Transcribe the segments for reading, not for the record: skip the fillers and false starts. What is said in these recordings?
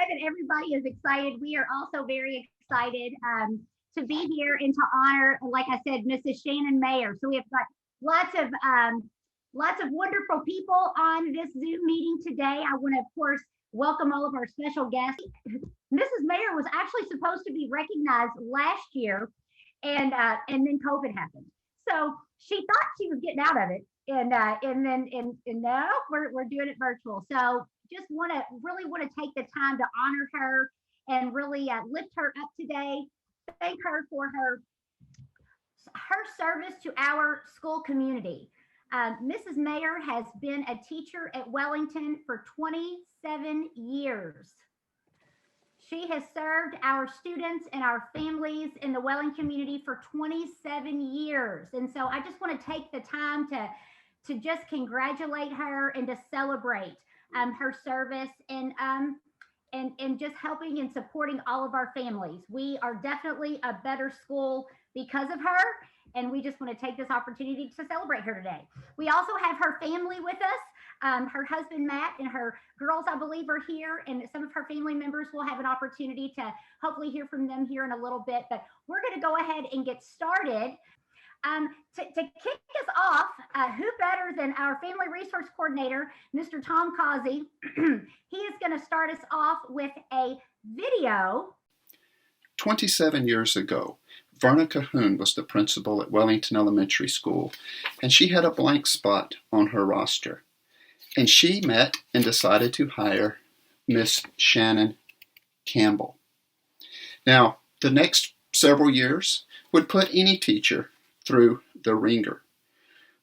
that everybody is excited. We are also very excited to be here and to honor, like I said, Mrs. Shannon Meagher. So we have got lots of wonderful people on this Zoom meeting today. I want to, of course, welcome all of our special guests. Mrs. Meagher was actually supposed to be recognized last year, and then COVID happened. So she thought she was getting out of it, and now we're doing it virtual. So just really want to take the time to honor her and really lift her up today. Thank her for her service to our school community. Mrs. Meagher has been a teacher at Wellington for 27 years. She has served our students and our families in the Wellington community for 27 years. And so I just want to take the time to just congratulate her and to celebrate her service and just helping and supporting all of our families. We are definitely a better school because of her, and we just want to take this opportunity to celebrate her today. We also have her family with us. Her husband, Matt, and her girls, I believe, are here, and some of her family members will have an opportunity to hopefully hear from them here in a little bit, but we're going to go ahead and get started. To kick us off, who better than our Family Resource Coordinator, Mr. Tom Causey. He is going to start us off with a video. 27 years ago, Verna Cahoon was the principal at Wellington Elementary School, and she had a blank spot on her roster. And she met and decided to hire Miss Shannon Campbell. Now, the next several years would put any teacher through the ringer.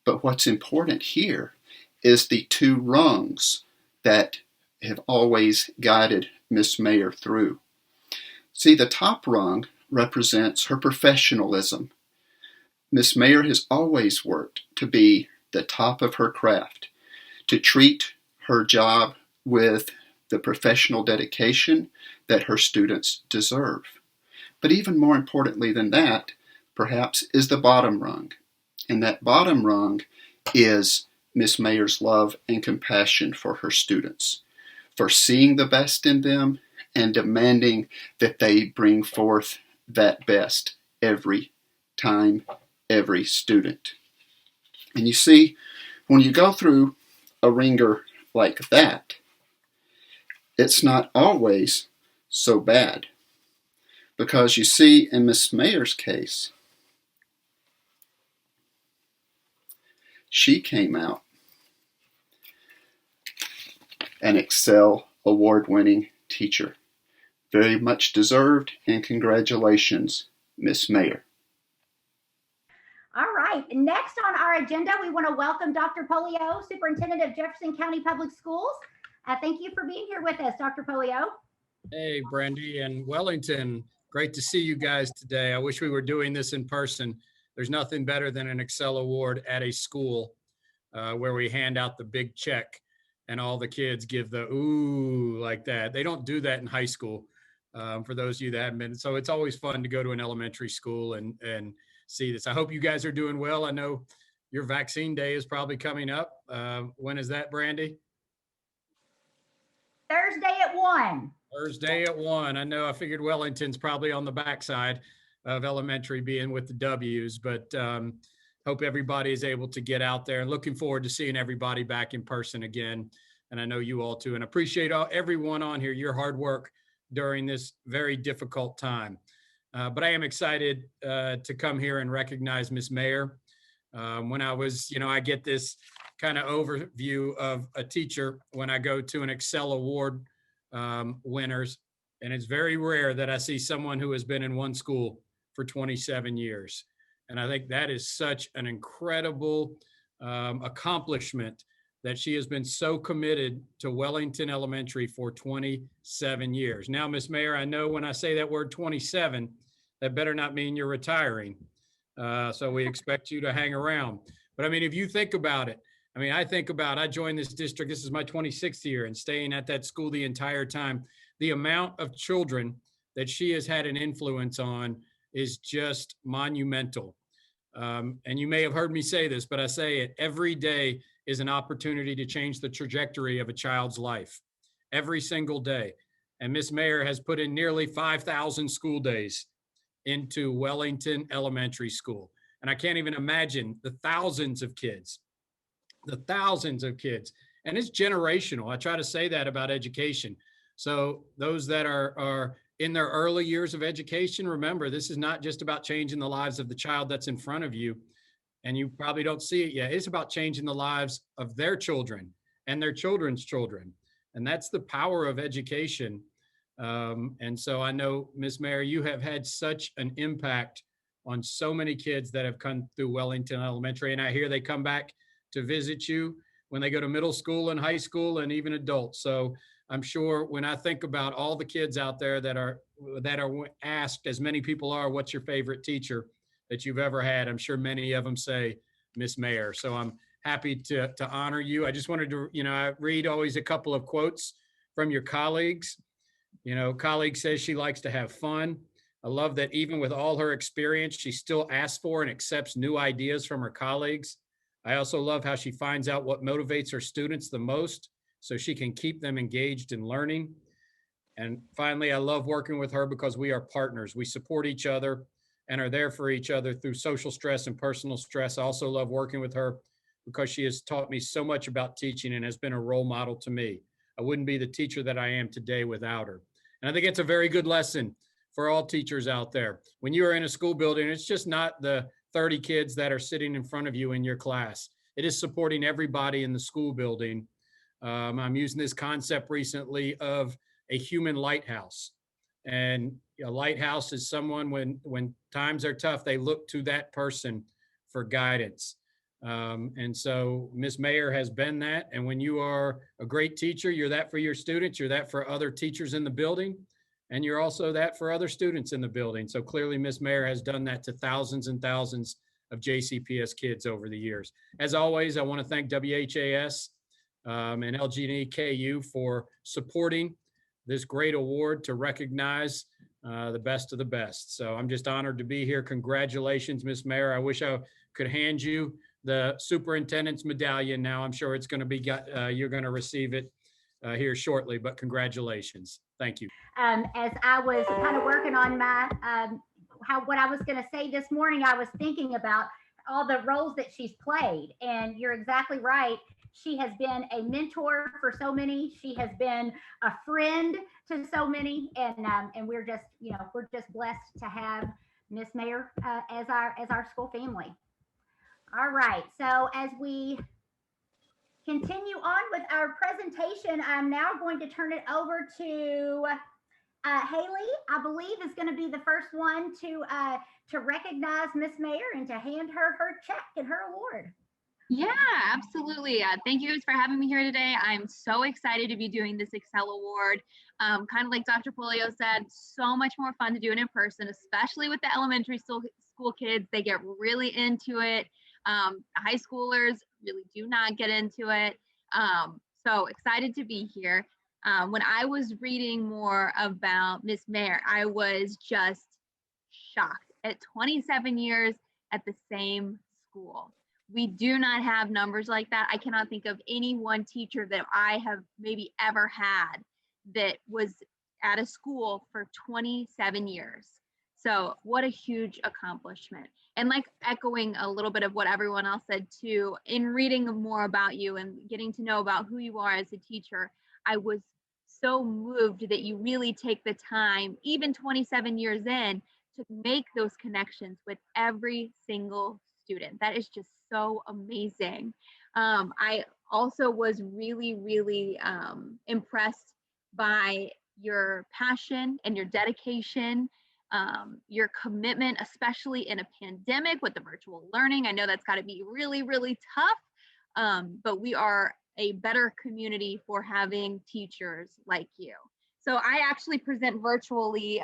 But what's important here is the two rungs that have always guided Miss Meagher through. See, the top rung represents her professionalism. Miss Meagher has always worked to be the top of her craft, to treat her job with the professional dedication that her students deserve. But even more importantly than that, perhaps, is the bottom rung. And that bottom rung is Miss Meagher's love and compassion for her students, for seeing the best in them and demanding that they bring forth that best every time, every student. And you see, when you go through a ringer like that, it's not always so bad. Because you see, in Miss Meagher's case, she came out an ExCEL Award-winning teacher. Very much deserved, and congratulations, Miss Meagher. All right, next on our agenda, we want to welcome Dr. Polio, Superintendent of Jefferson County Public Schools. Thank you for being here with us, Dr. Polio. Hey, Brandy and Wellington. Great to see you guys today. I wish we were doing this in person. There's nothing better than an ExCEL Award at a school where we hand out the big check and all the kids give the ooh like that. They don't do that in high school, for those of you that haven't been. So it's always fun to go to an elementary school and see this. I hope you guys are doing well. I know your vaccine day is probably coming up. When is that, Brandy? Thursday at 1. Thursday at 1. I know, I figured Wellington's probably on the backside of elementary being with the W's, but hope everybody is able to get out there and looking forward to seeing everybody back in person again. And I know you all too, and appreciate everyone on here, your hard work during this very difficult time. But I am excited to come here and recognize Miss Meagher. When I was, I get this kind of overview of a teacher when I go to an ExCEL Award winners, and it's very rare that I see someone who has been in one school for 27 years. And I think that is such an incredible accomplishment that she has been so committed to Wellington Elementary for 27 years. Now, Miss Meagher, I know when I say that word 27, that better not mean you're retiring. So we expect you to hang around. But I mean, if you think about it, I joined this district, this is my 26th year, and staying at that school the entire time. The amount of children that she has had an influence on is just monumental. And you may have heard me say this, but I say it every day is an opportunity to change the trajectory of a child's life. Every single day. And Miss Meagher has put in nearly 5,000 school days into Wellington Elementary School. And I can't even imagine the thousands of kids. And it's generational. I try to say that about education. So those that are in their early years of education, remember, this is not just about changing the lives of the child that's in front of you, and you probably don't see it yet. It's about changing the lives of their children and their children's children. And that's the power of education. And so I know, Ms. Meagher, you have had such an impact on so many kids that have come through Wellington Elementary. And I hear they come back to visit you when they go to middle school and high school and even adults. So I'm sure when I think about all the kids out there that are asked, as many people are, what's your favorite teacher that you've ever had? I'm sure many of them say Miss Meagher. So I'm happy to honor you. I just wanted to, I read always a couple of quotes from your colleagues. Colleague says she likes to have fun. I love that even with all her experience, she still asks for and accepts new ideas from her colleagues. I also love how she finds out what motivates her students the most so she can keep them engaged in learning. And finally, I love working with her because we are partners. We support each other and are there for each other through social stress and personal stress. I also love working with her because she has taught me so much about teaching and has been a role model to me. I wouldn't be the teacher that I am today without her. And I think it's a very good lesson for all teachers out there. When you are in a school building, it's just not the 30 kids that are sitting in front of you in your class. It is supporting everybody in the school building. I'm using this concept recently of a human lighthouse. And a lighthouse is someone when times are tough, they look to that person for guidance. And so Ms. Meagher has been that. And when you are a great teacher, you're that for your students, you're that for other teachers in the building, and you're also that for other students in the building. So clearly Ms. Meagher has done that to thousands and thousands of JCPS kids over the years. As always, I want to thank WHAS and LG&E KU for supporting this great award to recognize the best of the best. So I'm just honored to be here. Congratulations, Ms. Meagher. I wish I could hand you the superintendent's medallion now. I'm sure it's going to be, you're going to receive it here shortly, but congratulations. Thank you. As I was kind of working on my, what I was going to say this morning, I was thinking about all the roles that she's played, and you're exactly right. She has been a mentor for so many. She has been a friend to so many, and we're just, we're just blessed to have Miss Meagher as our school family. All right, so as we continue on with our presentation, I'm now going to turn it over to Haley, I believe, is going to be the first one to recognize Miss Meagher and to hand her check and her award. Yeah, absolutely. Thank you guys for having me here today. I'm so excited to be doing this ExCEL Award. Kind of like Dr. Polio said, so much more fun to do it in person, especially with the elementary school kids. They get really into it. High schoolers really do not get into it. So excited to be here. When I was reading more about Miss Meagher, I was just shocked. At 27 years at the same school. We do not have numbers like that. I cannot think of any one teacher that I have maybe ever had that was at a school for 27 years. So what a huge accomplishment. And like echoing a little bit of what everyone else said too, in reading more about you and getting to know about who you are as a teacher, I was so moved that you really take the time, even 27 years in, to make those connections with every single student. That is just so amazing. I also was really, really impressed by your passion and your dedication, your commitment, especially in a pandemic with the virtual learning. I know that's got to be really, really tough, but we are a better community for having teachers like you. So I actually present virtually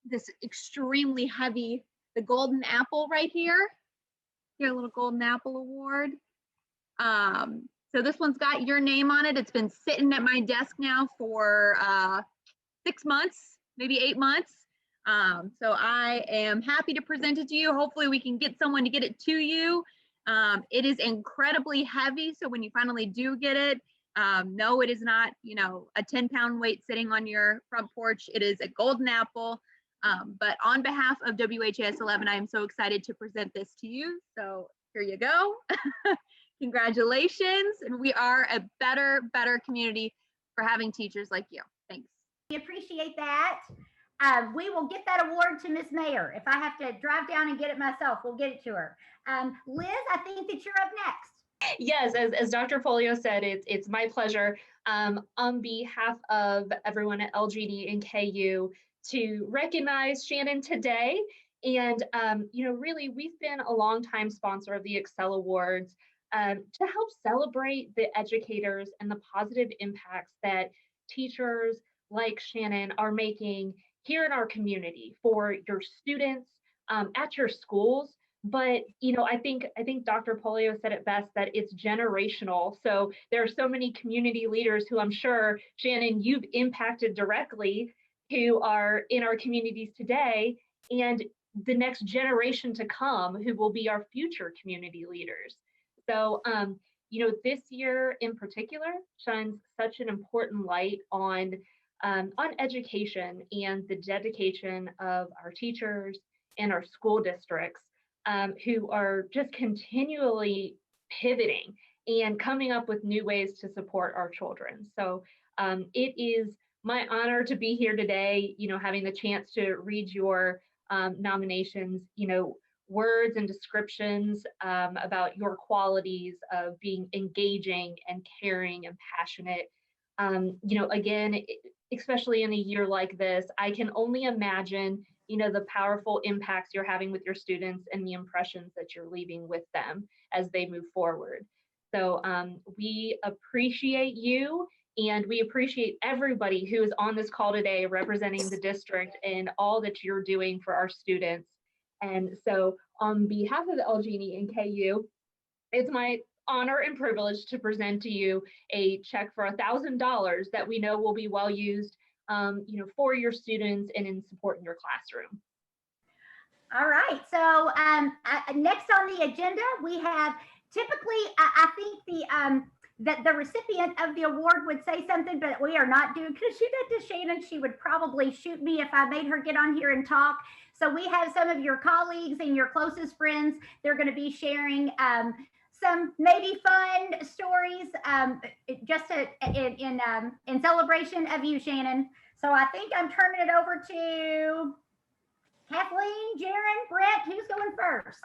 this extremely heavy, the golden apple right here. Your little golden apple award. So this one's got your name on it. It's been sitting at my desk now for 6 months, maybe 8 months. So I am happy to present it to you. Hopefully we can get someone to get it to you. It is incredibly heavy. So when you finally do get it, No, it is not, you know, a 10-pound weight sitting on your front porch. It is a golden apple. But on behalf of WHAS 11, I am so excited to present this to you. So here you go. Congratulations. And we are a better community for having teachers like you. Thanks. We appreciate that. We will get that award to Miss Meagher. If I have to drive down and get it myself, we'll get it to her. Liz, I think that you're up next. Yes, as Dr. Polio said, it's my pleasure on behalf of everyone at LG&E and KU to recognize Shannon today. And, you know, really, we've been a longtime sponsor of the ExCEL Awards to help celebrate the educators and the positive impacts that teachers like Shannon are making here in our community for your students at your schools. But, you know, I think Dr. Polio said it best, that it's generational. So there are so many community leaders who I'm sure, Shannon, you've impacted directly, who are in our communities today, and the next generation to come who will be our future community leaders. So, you know, this year in particular shines such an important light on education and the dedication of our teachers and our school districts who are just continually pivoting and coming up with new ways to support our children. So it is my honor to be here today, you know, having the chance to read your nominations, you know, words and descriptions about your qualities of being engaging and caring and passionate. You know, again, especially in a year like this, I can only imagine, you know, the powerful impacts you're having with your students and the impressions that you're leaving with them as they move forward. So we appreciate you, and we appreciate everybody who is on this call today representing the district and all that you're doing for our students. And so on behalf of the LG&E and KU, it's my honor and privilege to present to you a check for $1,000 that we know will be well used, you know, for your students and in supporting your classroom. All right. So next on the agenda, we have typically, I think that the recipient of the award would say something, but we are not doing, because she did to Shannon, she would probably shoot me if I made her get on here and talk. So we have some of your colleagues and your closest friends. They're going to be sharing some maybe fun stories just in celebration of you, Shannon. So I think I'm turning it over to Kathleen, Jaron, Brett. Who's going first?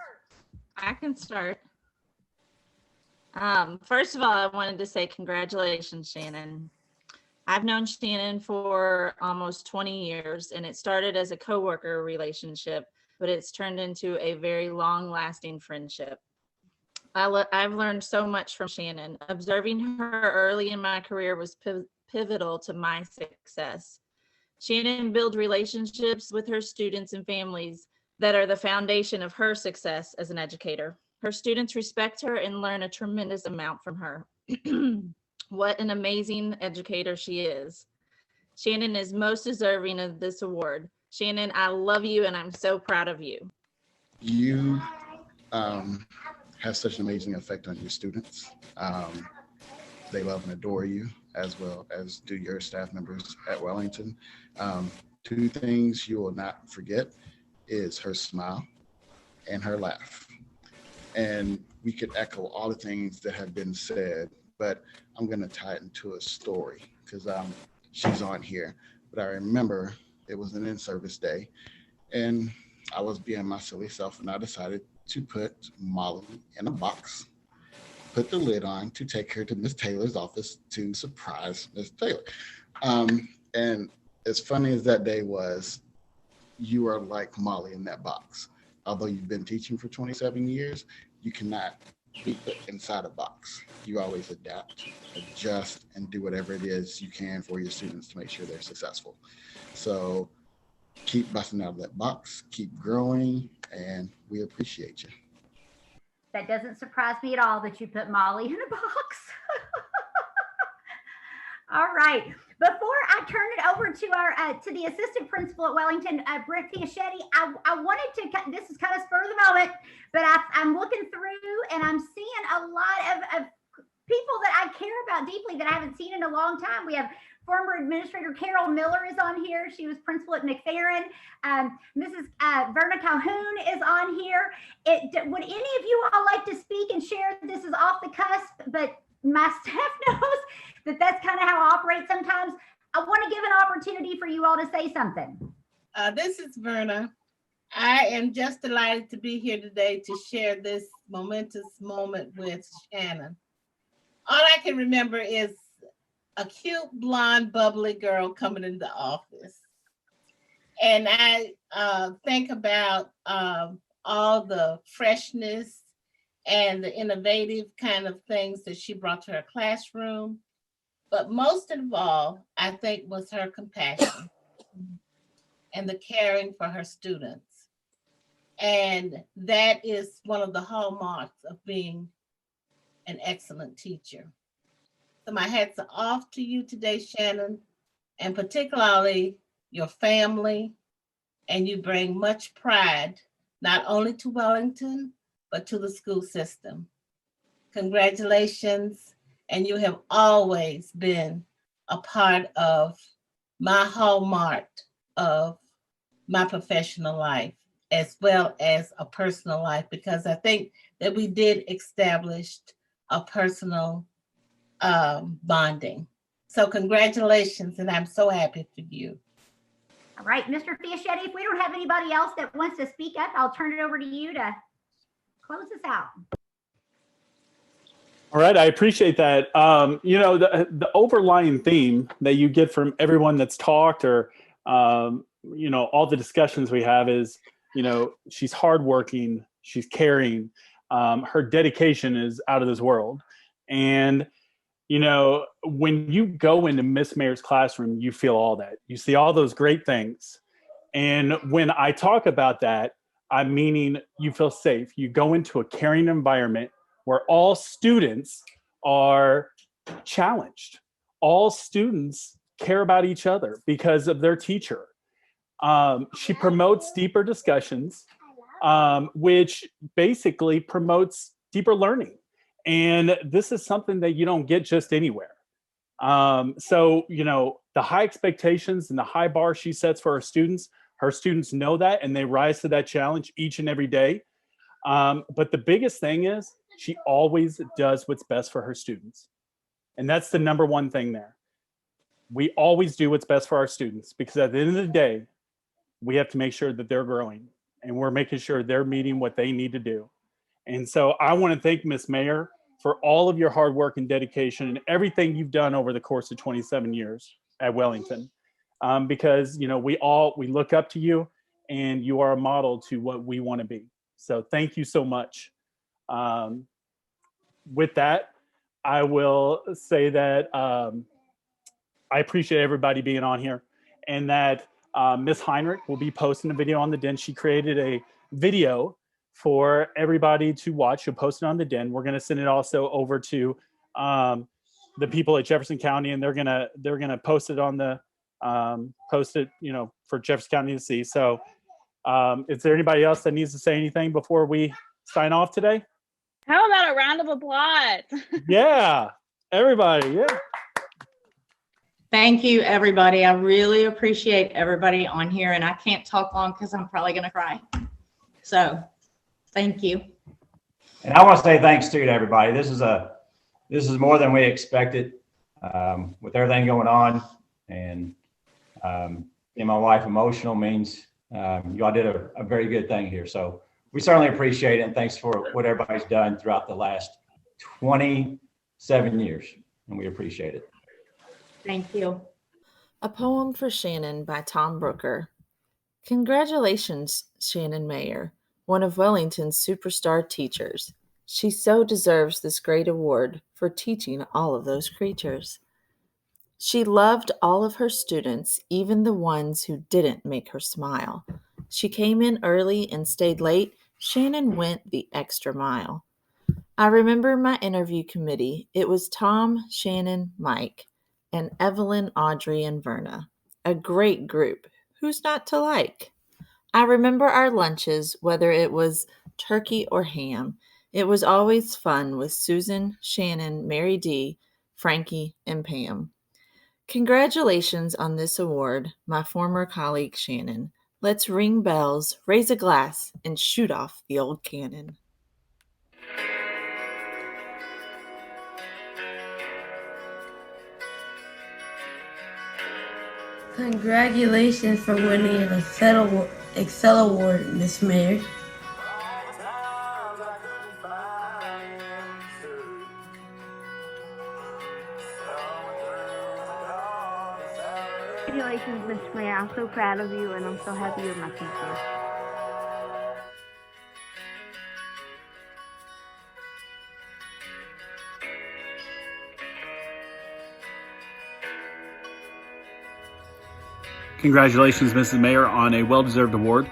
I can start. First of all, I wanted to say congratulations, Shannon. I've known Shannon for almost 20 years, and it started as a coworker relationship, but it's turned into a very long-lasting friendship. I've learned so much from Shannon. Observing her early in my career was pivotal to my success. Shannon builds relationships with her students and families that are the foundation of her success as an educator. Her students respect her and learn a tremendous amount from her. What an amazing educator she is. Shannon is most deserving of this award. Shannon, I love you and I'm so proud of you. You have such an amazing effect on your students. They love and adore you, as well as do your staff members at Wellington. Two things you will not forget is her smile and her laugh. And we could echo all the things that have been said, but I'm going to tie it into a story because she's on here. But I remember it was an in-service day, and I was being my silly self, and I decided to put Molly in a box, put the lid on to take her to Miss Taylor's office to surprise Miss Taylor. And as funny as that day was, you are like Molly in that box. Although you've been teaching for 27 years, you cannot be put inside a box. You always adapt, adjust, and do whatever it is you can for your students to make sure they're successful. So keep busting out of that box, keep growing, and we appreciate you. That doesn't surprise me at all that you put Molly in a box. All right. Before I turn it over to our to the assistant principal at Wellington, Brent Fiaschetti, I wanted to, this is kind of spur of the moment, but I'm looking through and I'm seeing a lot of people that I care about deeply that I haven't seen in a long time. We have former Administrator Carol Miller is on here. She was principal at McFerrin. Mrs. Verna Calhoun is on here. Would any of you all like to speak and share? This is off the cusp, but my staff knows that that's kind of how I operate sometimes. I want to give an opportunity for you all to say something. This is Verna. I am just delighted to be here today to share this momentous moment with Shannon. All I can remember is a cute, blonde, bubbly girl coming into the office. And I think about all the freshness and the innovative kind of things that she brought to her classroom. But most of all, I think was her compassion and the caring for her students. And that is one of the hallmarks of being an excellent teacher. So my hats are off to you today, Shannon, and particularly your family. And you bring much pride, not only to Wellington, but to the school system. Congratulations. And you have always been a part of my hallmark of my professional life, as well as a personal life, because I think that we did establish a personal bonding. So congratulations, and I'm so happy for you. All right, Mr. Fiaschetti, if we don't have anybody else that wants to speak up, I'll turn it over to you to close us out. All right, I appreciate that. The overlying theme that you get from everyone that's talked or, all the discussions we have is, she's hardworking, she's caring, her dedication is out of this world. And, when you go into Miss Meagher's classroom, you feel all that. You see all those great things. And when I talk about that, I'm meaning you feel safe. You go into a caring environment where all students are challenged. All students care about each other because of their teacher. She promotes deeper discussions, which basically promotes deeper learning. And this is something that you don't get just anywhere. So, the high expectations and the high bar she sets for her students know that, and they rise to that challenge each and every day. But the biggest thing is she always does what's best for her students. And that's the number one thing there. We always do what's best for our students, because at the end of the day, we have to make sure that they're growing and we're making sure they're meeting what they need to do. And so I want to thank Ms. Meagher for all of your hard work and dedication and everything you've done over the course of 27 years at Wellington. Because, we look up to you, and you are a model to what we want to be. So thank you so much. With that, I will say that I appreciate everybody being on here, and that Ms. Heinrich will be posting a video on the Den. She created a video for everybody to watch. She'll post it on the Den. We're going to send it also over to the people at Jefferson County, and they're gonna post it on the for Jefferson County to see. So is there anybody else that needs to say anything before we sign off today? How about a round of applause? Yeah, everybody. Yeah. Thank you, everybody. I really appreciate everybody on here, and I can't talk long because I'm probably going to cry. So thank you. And I want to say thanks too to everybody. This is more than we expected with everything going on, and in my wife emotional means you all did a very good thing here. So we certainly appreciate it, and thanks for what everybody's done throughout the last 27 years, and we appreciate it. Thank you. A poem for Shannon by Tom Brooker. Congratulations, Shannon Meagher, one of Wellington's superstar teachers. She so deserves this great award for teaching all of those creatures. She loved all of her students, even the ones who didn't make her smile. She came in early and stayed late. Shannon went the extra mile. I remember my interview committee. It was Tom, Shannon, Mike, and Evelyn, Audrey, and Verna. A great group. Who's not to like? I remember our lunches, whether it was turkey or ham. It was always fun with Susan, Shannon, Mary D., Frankie, and Pam. Congratulations on this award, my former colleague Shannon. Let's ring bells, raise a glass, and shoot off the old cannon. Congratulations for winning an ExCEL Award, Miss Meagher. Congratulations, Miss Meagher. I'm so proud of you, and I'm so happy you're my teacher. Congratulations, Mrs. Mayor, on a well-deserved award.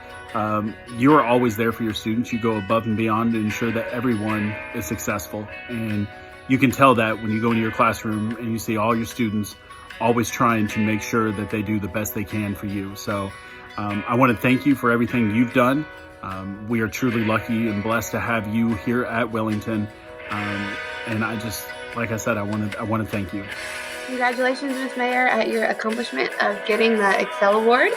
You are always there for your students. You go above and beyond to ensure that everyone is successful. And you can tell that when you go into your classroom and you see all your students always trying to make sure that they do the best they can for you. So I want to thank you for everything you've done. We are truly lucky and blessed to have you here at Wellington. And I just, like I said, I want to thank you. Congratulations, Ms. Mayor, at your accomplishment of getting the ExCEL Award.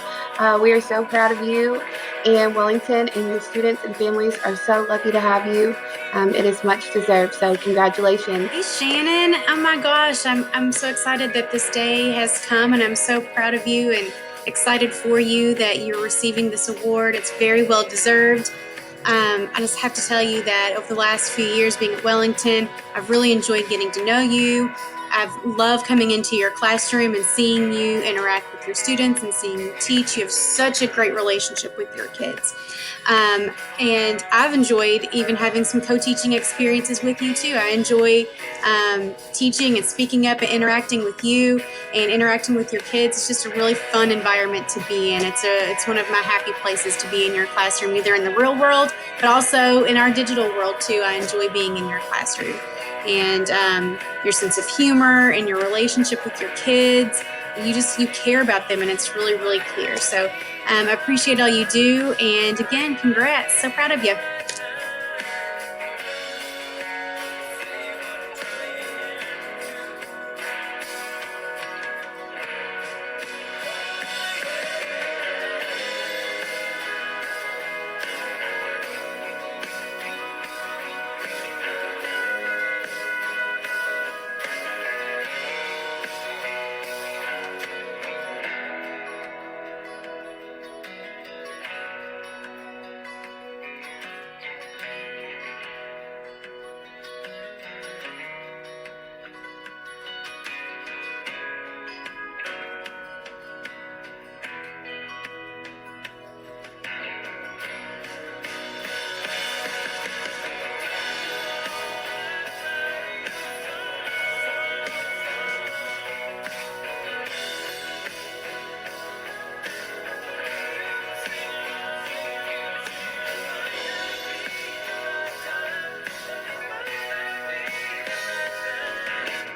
We are so proud of you, and Wellington and your students and families are so lucky to have you. It is much deserved, so congratulations. Hey, Shannon. Oh my gosh, I'm so excited that this day has come, and I'm so proud of you and excited for you that you're receiving this award. It's very well deserved. I just have to tell you that over the last few years being at Wellington, I've really enjoyed getting to know you. I've loved coming into your classroom and seeing you interact with your students and seeing you teach. You have such a great relationship with your kids. And I've enjoyed even having some co-teaching experiences with you too. I enjoy teaching and speaking up and interacting with you and interacting with your kids. It's just a really fun environment to be in. It's one of my happy places to be in your classroom, either in the real world, but also in our digital world too. I enjoy being in your classroom. And your sense of humor and your relationship with your kids, you care about them, and it's really, really clear. So I appreciate all you do, and again, congrats. So proud of you.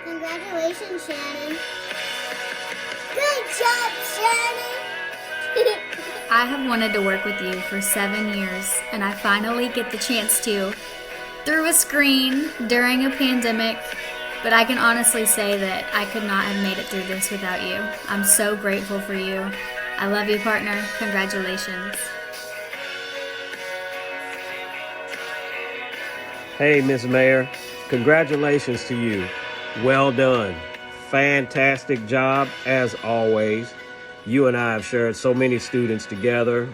Congratulations, Shannon. Good job, Shannon. I have wanted to work with you for 7 years, and I finally get the chance to, through a screen during a pandemic, but I can honestly say that I could not have made it through this without you. I'm so grateful for you. I love you, partner. Congratulations. Hey, Ms. Mayor, congratulations to you. Well done. Fantastic job, as always. You and I have shared so many students together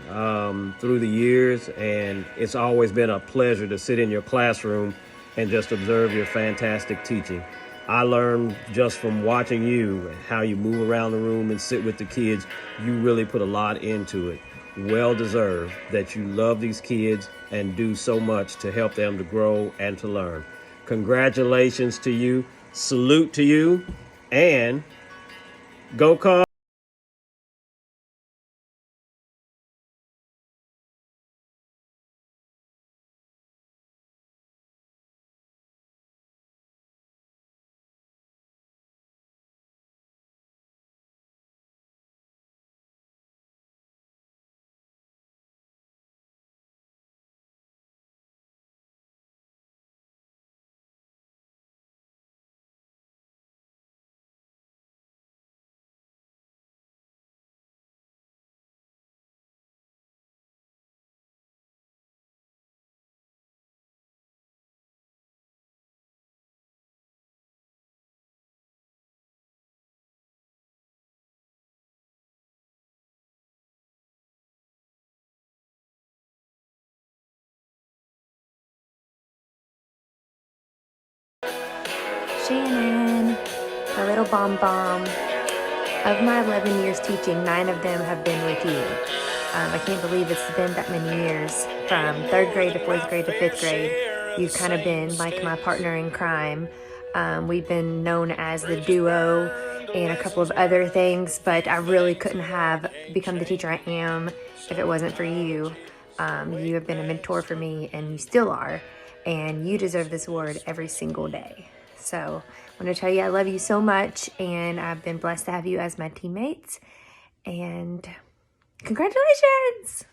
through the years, and it's always been a pleasure to sit in your classroom and just observe your fantastic teaching. I learned just from watching you and how you move around the room and sit with the kids. You really put a lot into it. Well deserved that you love these kids and do so much to help them to grow and to learn. Congratulations to you. Salute to you, and go Cubs. Shannon, a little bomb bomb. Of my 11 years teaching, 9 of them have been with you. I can't believe it's been that many years. From 3rd grade to 4th grade to 5th grade, you've kind of been like my partner in crime. We've been known as the duo and a couple of other things, but I really couldn't have become the teacher I am if it wasn't for you. You have been a mentor for me, and you still are, and you deserve this award every single day. So I want to tell you I love you so much, and I've been blessed to have you as my teammates, and congratulations!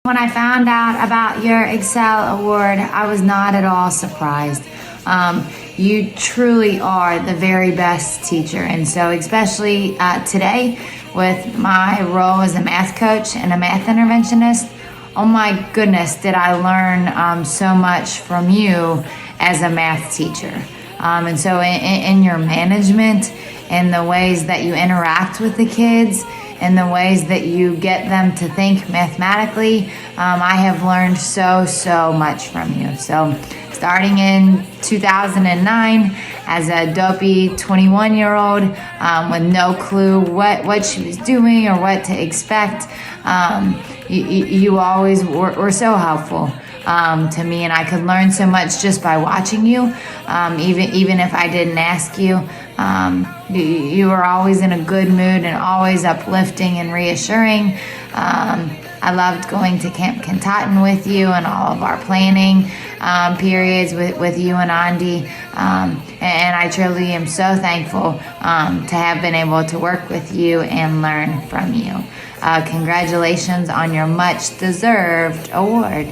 When I found out about your ExCEL Award, I was not at all surprised. You truly are the very best teacher, and so especially today with my role as a math coach and a math interventionist, oh my goodness, did I learn so much from you as a math teacher. And so in your management and the ways that you interact with the kids and the ways that you get them to think mathematically, I have learned so much from you. So starting in 2009 as a dopey 21-year-old with no clue what she was doing or what to expect, you always were so helpful to me, and I could learn so much just by watching you. Even if I didn't ask you, you were always in a good mood and always uplifting and reassuring. I loved going to Camp Kentucky with you and all of our planning periods with you and Andy. And I truly am so thankful to have been able to work with you and learn from you. Congratulations on your much deserved award.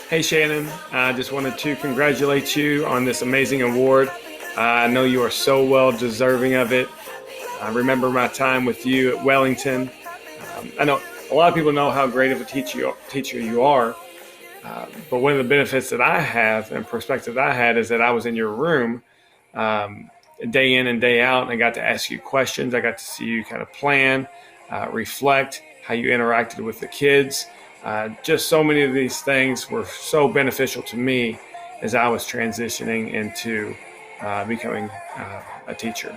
Hey Shannon, I just wanted to congratulate you on this amazing award. I know you are so well deserving of it. I remember my time with you at Wellington. I know a lot of people know how great of a teacher you are, but one of the benefits that I have and perspective that I had is that I was in your room day in and day out, and I got to ask you questions. I got to see you kind of plan, reflect, how you interacted with the kids. Just so many of these things were so beneficial to me as I was transitioning into becoming a teacher.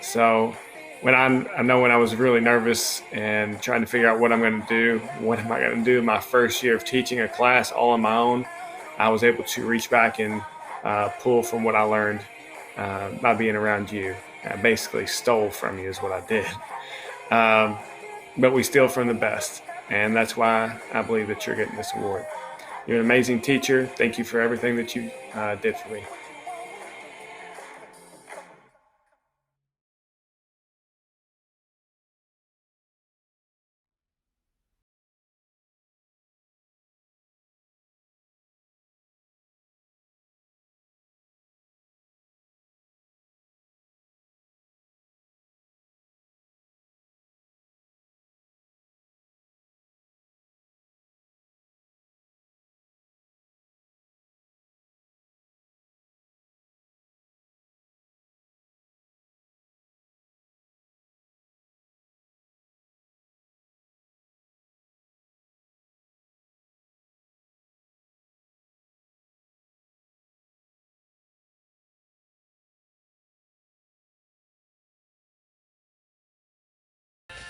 So when I know when I was really nervous and trying to figure out what I'm going to do, what am I going to do in my first year of teaching a class all on my own, I was able to reach back and pull from what I learned by being around you. I basically stole from you is what I did. But we steal from the best. And that's why I believe that you're getting this award. You're an amazing teacher. Thank you for everything that you did for me.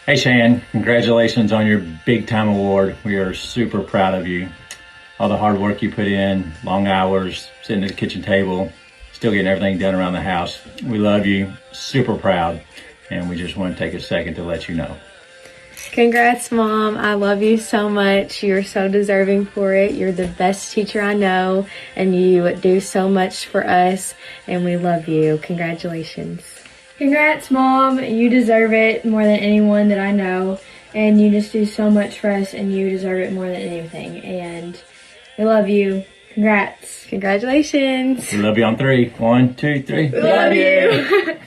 Hey Shan, congratulations on your big time award. We are super proud of you. All the hard work you put in, long hours, sitting at the kitchen table, still getting everything done around the house. We love you, super proud, and we just want to take a second to let you know. Congrats, Mom. I love you so much. You're so deserving for it. You're the best teacher I know, and you do so much for us, and we love you. Congratulations. Congrats, Mom. You deserve it more than anyone that I know. And you just do so much for us, and you deserve it more than anything. And we love you. Congrats. Congratulations. We love you on 3. 1, 2, 3. We love you.